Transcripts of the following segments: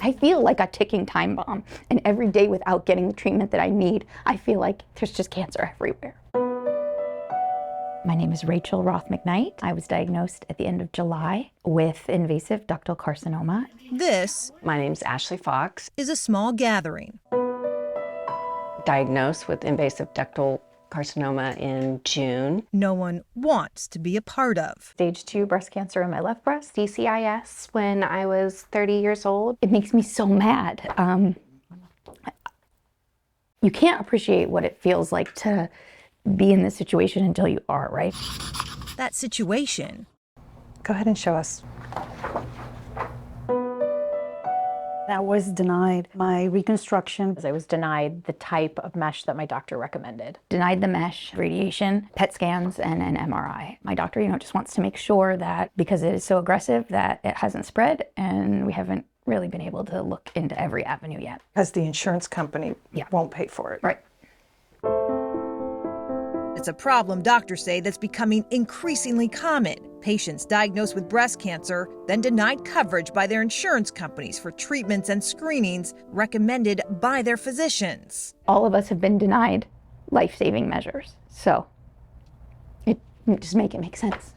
I feel like a ticking time bomb, and every day without getting the treatment that I need, I feel like there's just cancer everywhere. My name is Rachel Roth McKnight. I was diagnosed at the end of July with invasive ductal carcinoma. My name's Ashley Fox. Is a small gathering. Diagnosed with invasive ductal carcinoma in June. No one wants to be a part of. Stage 2 breast cancer in my left breast, DCIS, when I was 30 years old. It makes me so mad. You can't appreciate what it feels like to be in this situation until you are, right? That situation. Go ahead and show us. I was denied my reconstruction. I was denied the type of mesh that my doctor recommended. Denied the mesh, radiation, PET scans, and an MRI. My doctor, just wants to make sure that because it is so aggressive that it hasn't spread, and we haven't really been able to look into every avenue yet. Because the insurance company won't pay for it. Right. It's a problem, doctors say, that's becoming increasingly common. Patients diagnosed with breast cancer, then denied coverage by their insurance companies for treatments and screenings recommended by their physicians. All of us have been denied life-saving measures, so just make it make sense.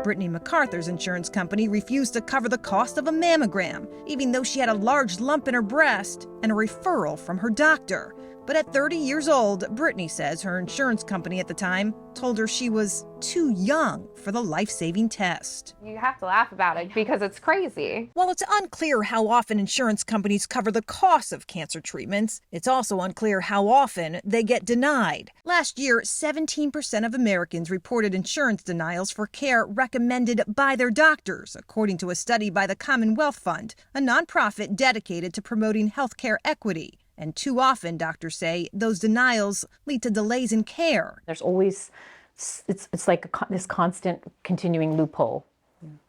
Brittany MacArthur's insurance company refused to cover the cost of a mammogram, even though she had a large lump in her breast and a referral from her doctor. But at 30 years old, Brittany says her insurance company at the time told her she was too young for the life-saving test. You have to laugh about it because it's crazy. While it's unclear how often insurance companies cover the cost of cancer treatments, it's also unclear how often they get denied. Last year, 17% of Americans reported insurance denials for care recommended by their doctors, according to a study by the Commonwealth Fund, a nonprofit dedicated to promoting healthcare equity. And too often, doctors say, those denials lead to delays in care. There's always, it's like this constant continuing loophole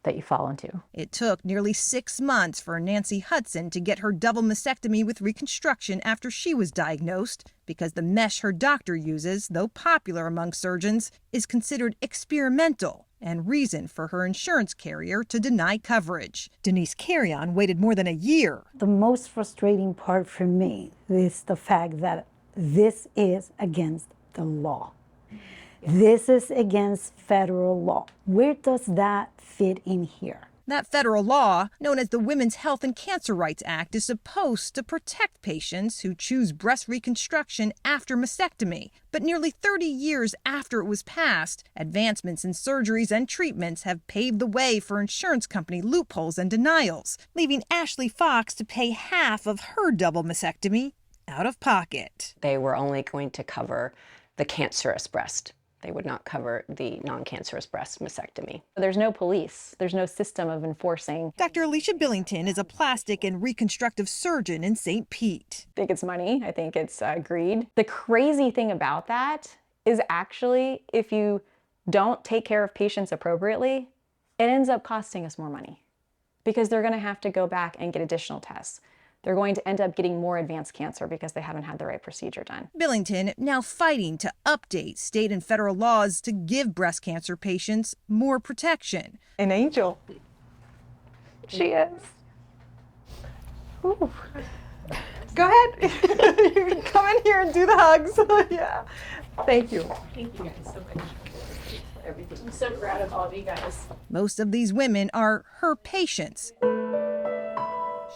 that you fall into. It took nearly 6 months for Nancy Hudson to get her double mastectomy with reconstruction after she was diagnosed, because the mesh her doctor uses, though popular among surgeons, is considered experimental and reason for her insurance carrier to deny coverage. Denise Carrion waited more than a year. The most frustrating part for me is the fact that this is against the law. This is against federal law. Where does that fit in here? That federal law, known as the Women's Health and Cancer Rights Act, is supposed to protect patients who choose breast reconstruction after mastectomy. But nearly 30 years after it was passed, advancements in surgeries and treatments have paved the way for insurance company loopholes and denials, leaving Ashley Fox to pay half of her double mastectomy out of pocket. They were only going to cover the cancerous breast. They would not cover the non-cancerous breast mastectomy. There's no police. There's no system of enforcing. Dr. Alicia Billington is a plastic and reconstructive surgeon in St. Pete. I think it's money. I think it's greed. The crazy thing about that is actually, if you don't take care of patients appropriately, it ends up costing us more money because they're going to have to go back and get additional tests. They're going to end up getting more advanced cancer because they haven't had the right procedure done. Billington now fighting to update state and federal laws to give breast cancer patients more protection. An angel. She is. Ooh. Go ahead. You can come in here and do the hugs. Yeah. Thank you. Thank you guys so much for everything. I'm so proud of all of you guys. Most of these women are her patients.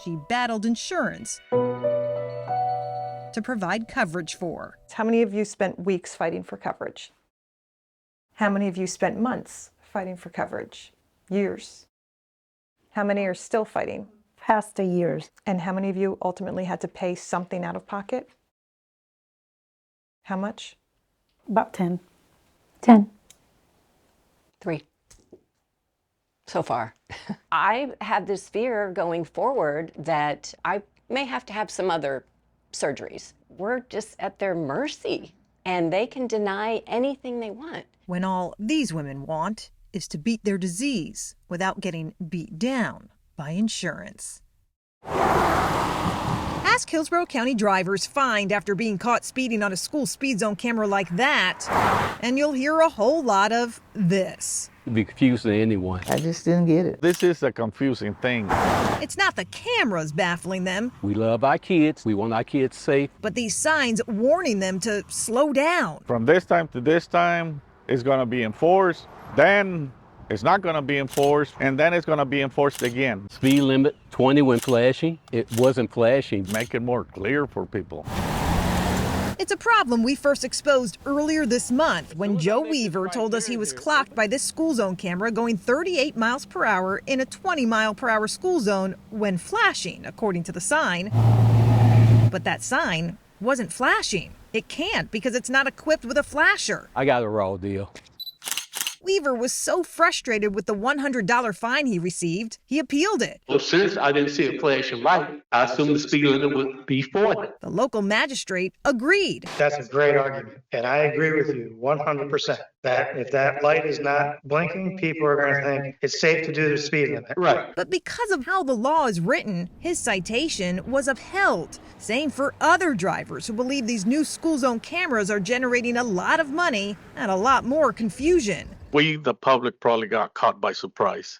She battled insurance to provide coverage for. How many of you spent weeks fighting for coverage? How many of you spent months fighting for coverage? Years? How many are still fighting? Past the years. And how many of you ultimately had to pay something out of pocket? How much? About 10. 10. 3. So far. I have this fear going forward that I may have to have some other surgeries. We're just at their mercy, and they can deny anything they want. When all these women want is to beat their disease without getting beat down by insurance. Ask Hillsborough County drivers fined after being caught speeding on a school speed zone camera like that, and you'll hear a whole lot of this. It'd be confusing to anyone. I just didn't get it. This is a confusing thing. It's not the cameras baffling them, We love our kids. We want our kids safe. but these signs warning them to slow down. From this time to this time, it's going to be enforced. Then it's not going to be enforced. And then it's going to be enforced again. Speed limit 20 when flashing. It wasn't flashing. Make it more clear for people. It's a problem we first exposed earlier this month when Joe Weaver told us he was clocked by this school zone camera going 38 miles per hour in a 20 mile per hour school zone when flashing, according to the sign. But that sign wasn't flashing. It can't because it's not equipped with a flasher. I got a raw deal. Weaver was so frustrated with the $100 fine he received, he appealed it. Well, since I didn't see a flashing light, I assumed the speed limit would be 40. The local magistrate agreed. That's a great argument, and I agree with you 100%. That if that light is not blinking, people are going to think it's safe to do the speed limit. Right. But because of how the law is written, his citation was upheld. Same for other drivers who believe these new school zone cameras are generating a lot of money and a lot more confusion. We, the public, probably got caught by surprise.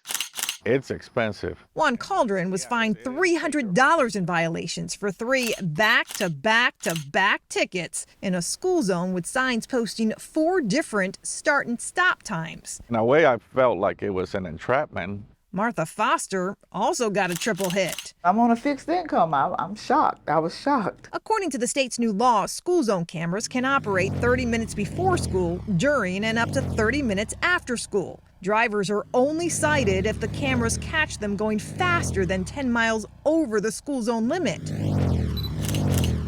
It's expensive. Juan Calderon was fined $300 in violations for 3 back-to-back-to-back tickets in a school zone with signs posting 4 different start and stop times. In a way, I felt like it was an entrapment. Martha Foster also got a triple hit. I'm on a fixed income. I'm shocked. I was shocked. According to the state's new law, school zone cameras can operate 30 minutes before school, during, and up to 30 minutes after school. Drivers are only cited if the cameras catch them going faster than 10 miles over the school zone limit.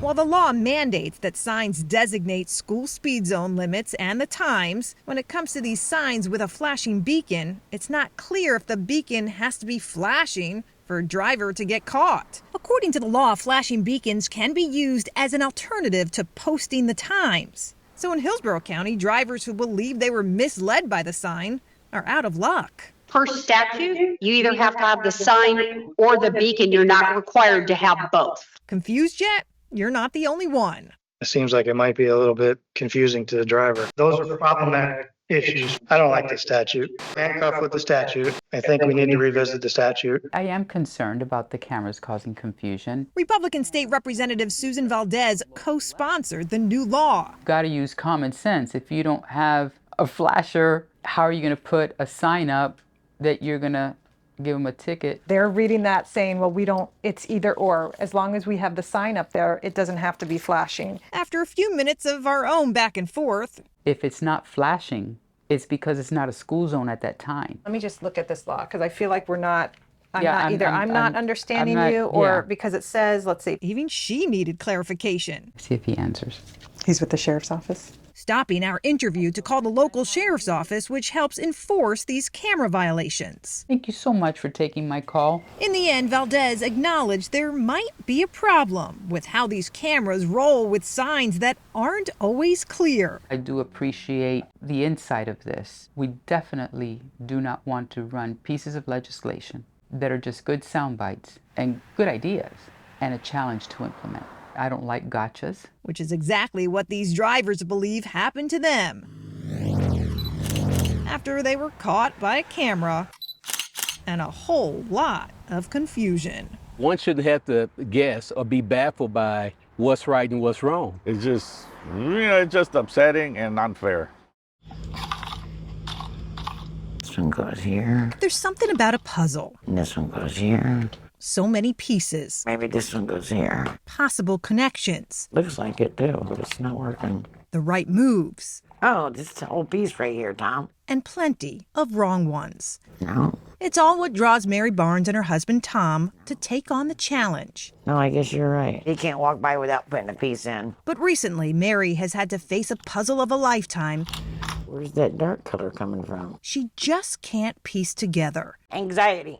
While the law mandates that signs designate school speed zone limits and the times, when it comes to these signs with a flashing beacon, it's not clear if the beacon has to be flashing for a driver to get caught. According to the law, flashing beacons can be used as an alternative to posting the times. So in Hillsborough County, drivers who believe they were misled by the sign are out of luck. Per statute, you either have to have the sign or the beacon. You're not required to have both. Confused yet? You're not the only one. It seems like it might be a little bit confusing to the driver. Those are problematic issues. I don't like the statute. Handcuff with the statute. I think we need to revisit the statute. I am concerned about the cameras causing confusion. Republican State Representative Susan Valdez co-sponsored the new law. You've got to use common sense. If you don't have a flasher, how are you going to put a sign up that you're going to give them a ticket? They're reading that saying, well, it's either or. As long as we have the sign up there, it doesn't have to be flashing. After a few minutes of our own back and forth. If it's not flashing, it's because it's not a school zone at that time. Let me just look at this law, because I feel like I'm not understanding you, or because it says, let's see. Even she needed clarification. See if he answers. He's with the sheriff's office. Stopping our interview to call the local sheriff's office, which helps enforce these camera violations. Thank you so much for taking my call. In the end, Valdez acknowledged there might be a problem with how these cameras roll with signs that aren't always clear. I do appreciate the insight of this. We definitely do not want to run pieces of legislation that are just good sound bites and good ideas and a challenge to implement. I don't like gotchas. Which is exactly what these drivers believe happened to them after they were caught by a camera and a whole lot of confusion. One shouldn't have to guess or be baffled by what's right and what's wrong. It's just, it's just upsetting and unfair. This one goes here. There's something about a puzzle. And this one goes here. So many pieces. Maybe this one goes here. Possible connections. Looks like it too, but it's not working. The right moves. Oh, this is the whole piece right here, Tom. And plenty of wrong ones. No. It's all what draws Mary Barnes and her husband Tom to take on the challenge. No, I guess you're right. You can't walk by without putting a piece in. But recently, Mary has had to face a puzzle of a lifetime. Where's that dark color coming from? She just can't piece together. Anxiety.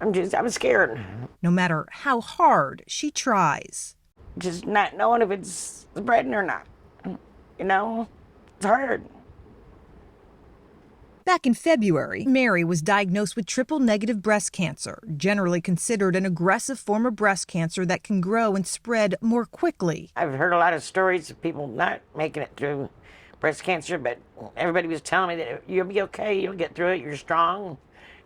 I'm scared. No matter how hard she tries. Just not knowing if it's spreading or not. It's hard. Back in February, Mary was diagnosed with triple-negative breast cancer, generally considered an aggressive form of breast cancer that can grow and spread more quickly. I've heard a lot of stories of people not making it through breast cancer, but everybody was telling me that you'll be okay, you'll get through it, you're strong,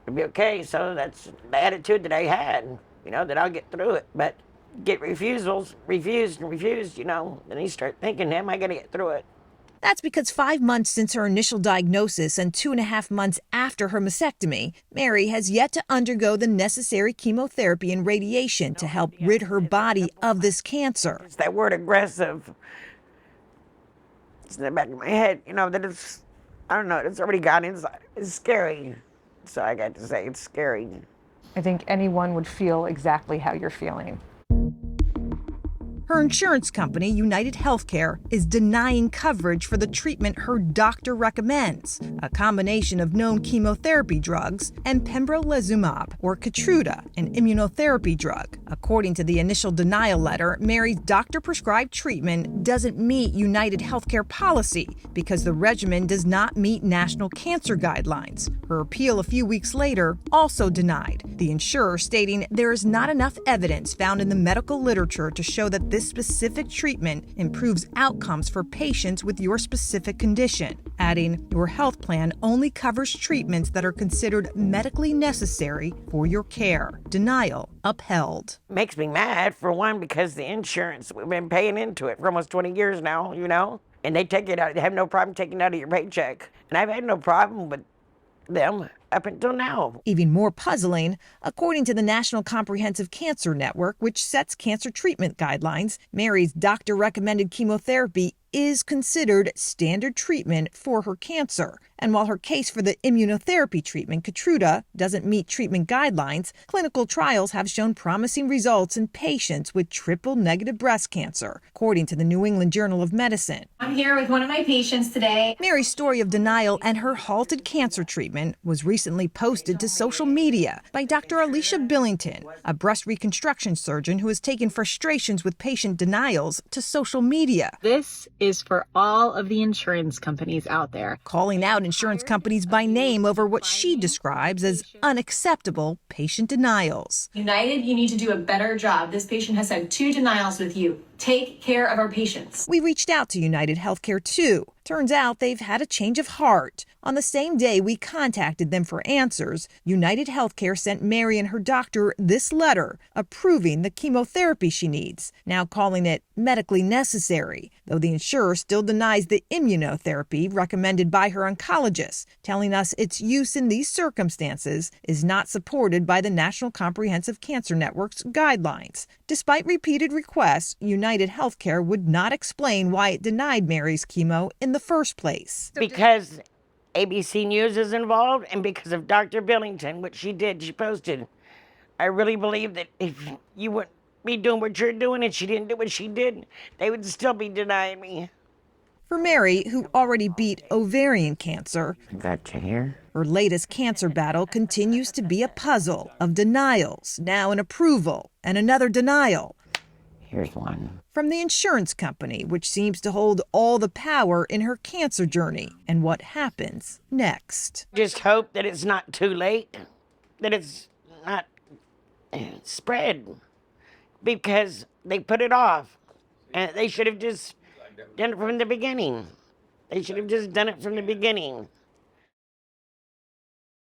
you'll be okay. So that's the attitude that I had, that I'll get through it. But get refused and refused, then you start thinking, am I going to get through it? That's because 5 months since her initial diagnosis and 2.5 months after her mastectomy, Mary has yet to undergo the necessary chemotherapy and radiation to help rid her body of this cancer. It's that word aggressive. It's in the back of my head, that it's, I don't know, it's already gone inside. It's scary. So I got to say, it's scary. I think anyone would feel exactly how you're feeling. Her insurance company, United Healthcare, is denying coverage for the treatment her doctor recommends, a combination of known chemotherapy drugs and pembrolizumab, or Keytruda, an immunotherapy drug. According to the initial denial letter, Mary's doctor-prescribed treatment doesn't meet United Healthcare policy because the regimen does not meet national cancer guidelines. Her appeal a few weeks later also denied, the insurer stating there is not enough evidence found in the medical literature to show that this specific treatment improves outcomes for patients with your specific condition, adding your health plan only covers treatments that are considered medically necessary for your care. Denial upheld. Makes me mad, for one, because the insurance, we've been paying into it for almost 20 years now, and they take it out. They have no problem taking it out of your paycheck. And I've had no problem with them up until now. Even more puzzling, according to the National Comprehensive Cancer Network, which sets cancer treatment guidelines, Mary's doctor-recommended chemotherapy is considered standard treatment for her cancer. And while her case for the immunotherapy treatment, Keytruda, doesn't meet treatment guidelines, clinical trials have shown promising results in patients with triple-negative breast cancer, according to the New England Journal of Medicine. I'm here with one of my patients today. Mary's story of denial and her halted cancer treatment was recently posted to social media by Dr. Alicia Billington, a breast reconstruction surgeon who has taken frustrations with patient denials to social media. This is for all of the insurance companies out there, calling out insurance companies by name over what she describes as unacceptable patient denials. United, you need to do a better job. This patient has had 2 denials with you. Take care of our patients. We reached out to United Healthcare too. Turns out they've had a change of heart. On the same day we contacted them for answers, United Healthcare sent Mary and her doctor this letter approving the chemotherapy she needs, now calling it medically necessary, though the insurer still denies the immunotherapy recommended by her oncologist, telling us its use in these circumstances is not supported by the National Comprehensive Cancer Network's guidelines. Despite repeated requests, United Healthcare would not explain why it denied Mary's chemo in the first place. Because ABC News is involved, and because of Dr. Billington, what she did, she posted. I really believe that if you wouldn't be doing what you're doing and she didn't do what she did, they would still be denying me. For Mary, who already beat ovarian cancer, Gotcha here. Her latest cancer battle continues to be a puzzle of denials, now an approval, and another denial. Here's one. From the insurance company, which seems to hold all the power in her cancer journey and what happens next. Just hope that it's not too late, that it's not spread, because they put it off, and they should have just done it from the beginning. They should have just done it from the beginning.